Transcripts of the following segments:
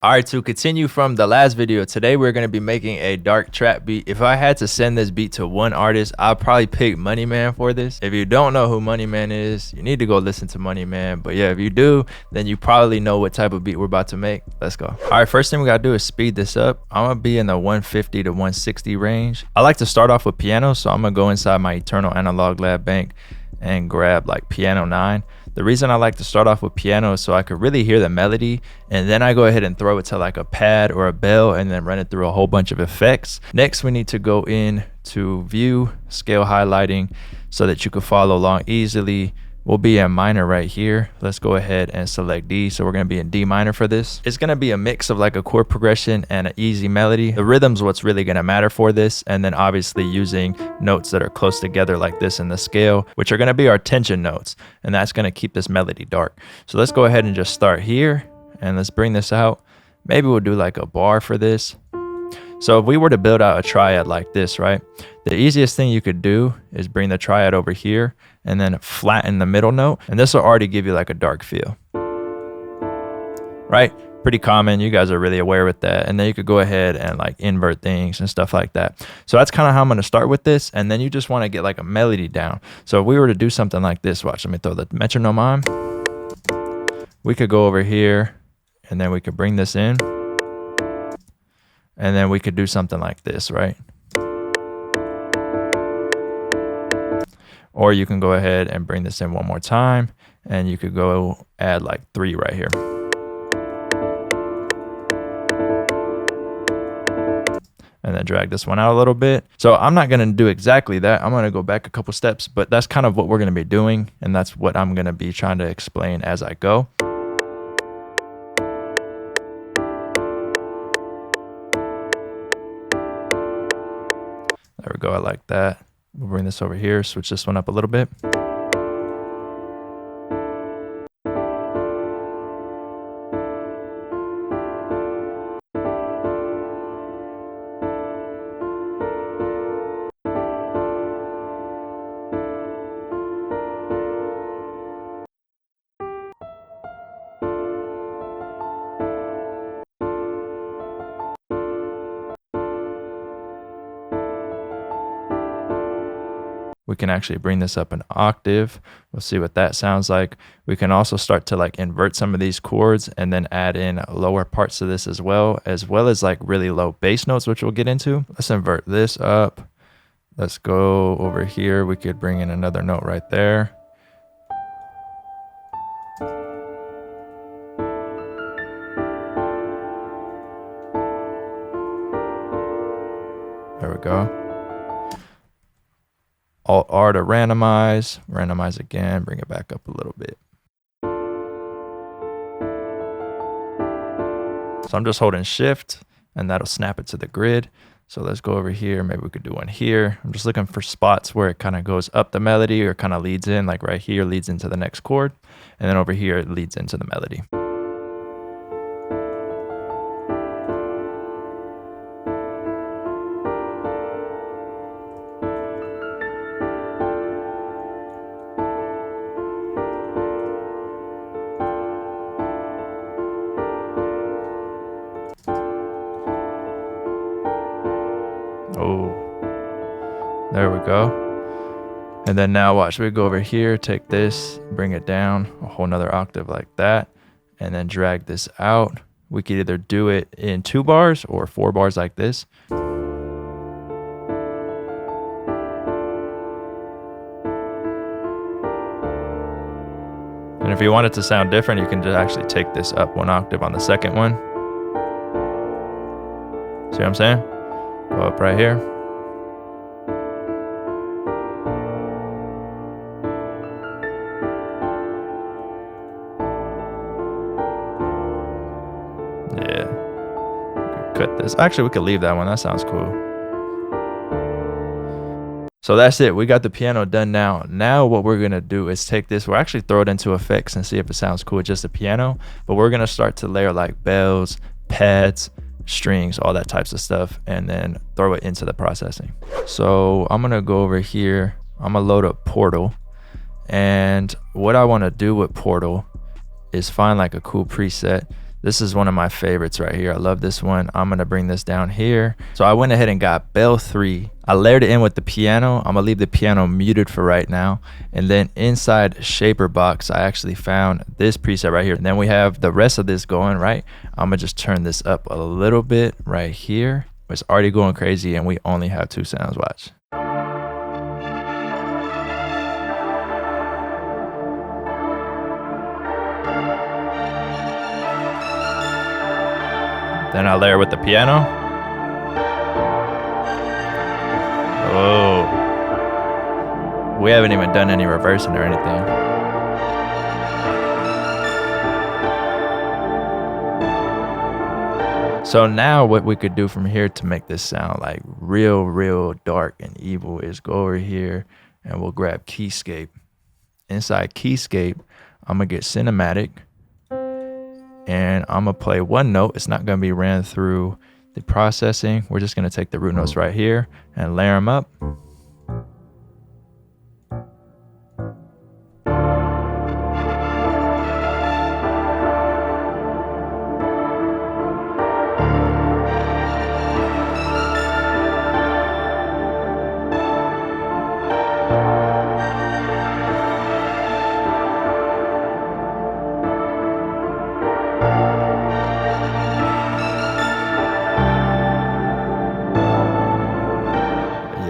All right, to continue from the last video, today we're going to be making a dark trap beat. If I had to send this beat to one artist, I'd probably pick Money Man for this. If you don't know who Money Man is, you need to go listen to Money Man. But yeah, if you do, then you probably know what type of beat we're about to make. Let's go. All right, first thing we got to do is speed this up. I'm going to be in the 150 to 160 range. I like to start off with piano, so I'm going to go inside my Eternal Analog Lab bank and grab like piano 9. The reason I like to start off with piano is so I could really hear the melody, and then I go ahead and throw it to like a pad or a bell and then run it through a whole bunch of effects. Next, we need to go in to view, scale highlighting, so that you can follow along easily. We'll be in minor right here. Let's go ahead and select D. So we're going to be in D minor for this. It's going to be a mix of like a chord progression and an easy melody. The rhythm's what's really going to matter for this. And then obviously using notes that are close together like this in the scale, which are going to be our tension notes. And that's going to keep this melody dark. So let's go ahead and just start here and let's bring this out. Maybe we'll do like a bar for this. So if we were to build out a triad like this, right? The easiest thing you could do is bring the triad over here and then flatten the middle note. And this will already give you like a dark feel, right? Pretty common. You guys are really aware with that. And then you could go ahead and like invert things and stuff like that. So that's kind of how I'm going to start with this. And then you just want to get like a melody down. So if we were to do something like this, watch, let me throw the metronome on. We could go over here and then we could bring this in. And then we could do something like this, right? Or you can go ahead and bring this in one more time, and you could go add like 3 right here. And then drag this one out a little bit. So I'm not going to do exactly that. I'm going to go back a couple steps, but that's kind of what we're going to be doing. And that's what I'm going to be trying to explain as I go. There we go, I like that. We'll bring this over here, switch this one up a little bit. We can actually bring this up an octave. We'll see what that sounds like. We can also start to like invert some of these chords and then add in lower parts to this as well as like really low bass notes, which we'll get into. Let's invert this up. Let's go over here. We could bring in another note right there. There we go. Alt-R to randomize again, bring it back up a little bit. So I'm just holding shift and that'll snap it to the grid. So let's go over here. Maybe we could do one here. I'm just looking for spots where it kind of goes up the melody or kind of leads in, like right here leads into the next chord. And then over here, it leads into the melody. Oh, there we go. And then now watch, we go over here, take this, bring it down a whole nother octave like that, and then drag this out. We could either do it in 2 bars or 4 bars like this. And if you want it to sound different, you can just actually take this up 1 octave on the second one. See what I'm saying? Go up right here. Yeah. Cut this. Actually, we could leave that one. That sounds cool. So that's it. We got the piano done now. Now what we're going to do is take this. We'll actually throw it into effects and see if it sounds cool with just the piano. But we're going to start to layer like bells, pads, strings, all that types of stuff, and then throw it into the processing. So I'm gonna go over here. I'm gonna load up Portal, and what I want to do with Portal is find like a cool preset This is one of my favorites right here. I love this one. I'm gonna bring this down here. So I went ahead and got bell 3. I layered it in with the piano. I'm gonna leave the piano muted for right now. And then inside Shaper Box, I actually found this preset right here. And then we have the rest of this going, right? I'm gonna just turn this up a little bit right here. It's already going crazy and we only have 2 sounds. Watch. Then I layer with the piano. Oh, we haven't even done any reversing or anything. So now what we could do from here to make this sound like real dark and evil is go over here and we'll grab Keyscape. Inside Keyscape, I'm gonna get cinematic. And I'm gonna play one note. It's not gonna be ran through the processing. We're just gonna take the root notes right here and layer them up.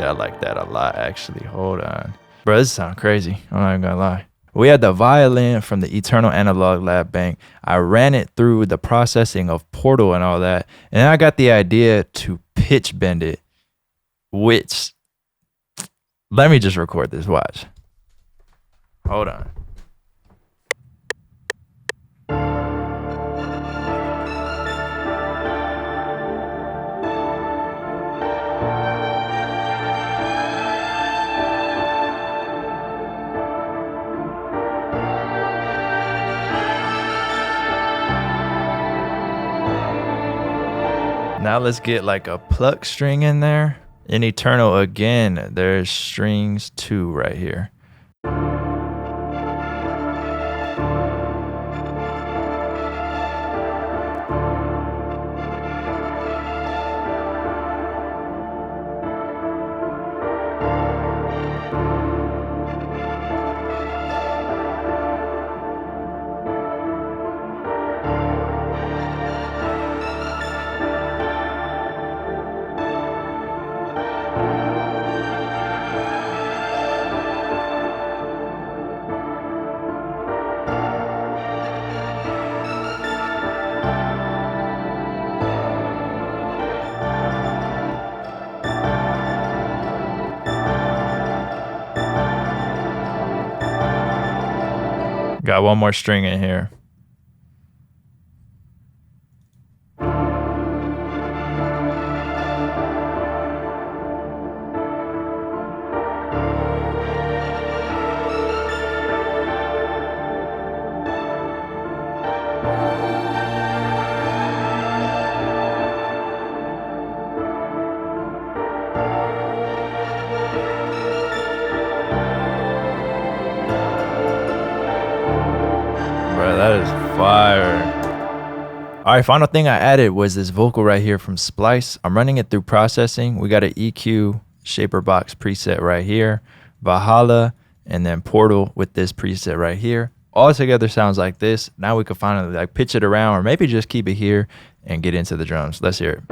I like that a lot, actually. Hold on. Bro, this sounds crazy. I'm not even gonna lie. We had the violin from the Eternal Analog Lab Bank. I ran it through the processing of Portal and all that. And I got the idea to pitch bend it, which, let me just record this. Watch. Hold on. Now let's get like a pluck string in there. In Eternal, again, there's strings 2 right here. Got one more string in here. That is fire. All right, final thing I added was this vocal right here from Splice. I'm running it through processing. We got an EQ Shaper Box preset right here, Valhalla, and then Portal with this preset right here. All together sounds like this. Now we can finally like pitch it around or maybe just keep it here and get into the drums. Let's hear it.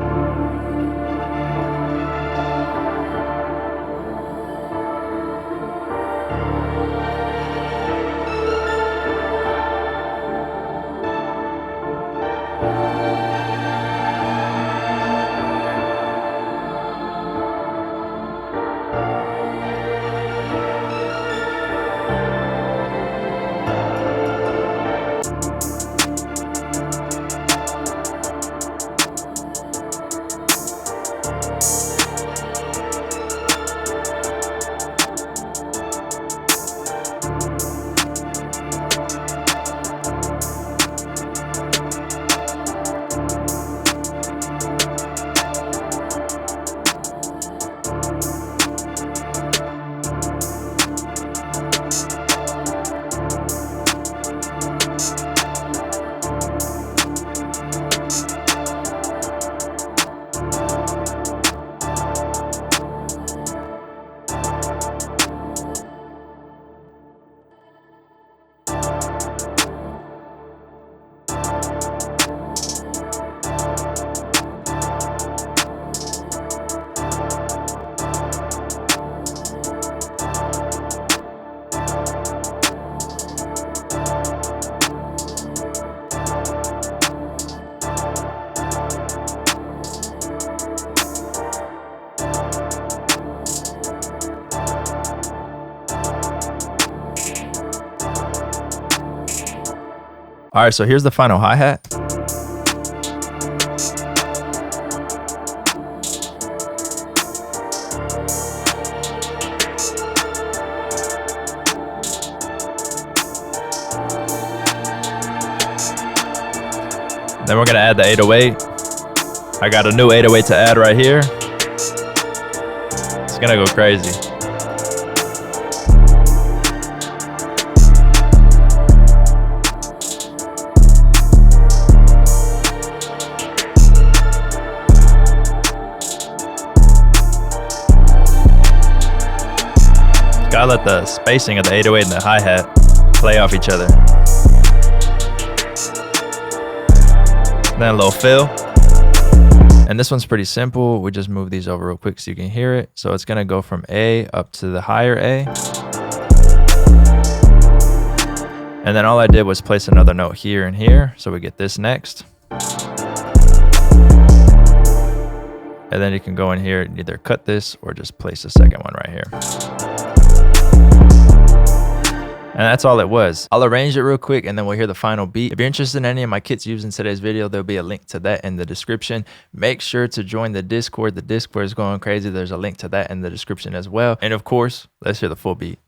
All right, so here's the final hi-hat. Then we're gonna add the 808. I got a new 808 to add right here. It's gonna go crazy. Gotta let the spacing of the 808 and the hi-hat play off each other. Then a little fill. And this one's pretty simple. We just move these over real quick so you can hear it. So it's gonna go from A up to the higher A. And then all I did was place another note here and here. So we get this next. And then you can go in here and either cut this or just place the second one right here. And that's all it was. I'll arrange it real quick and then we'll hear the final beat. If you're interested in any of my kits used in today's video, there'll be a link to that in the description. Make sure to join the Discord. The Discord is going crazy. There's a link to that in the description as well. And of course, let's hear the full beat.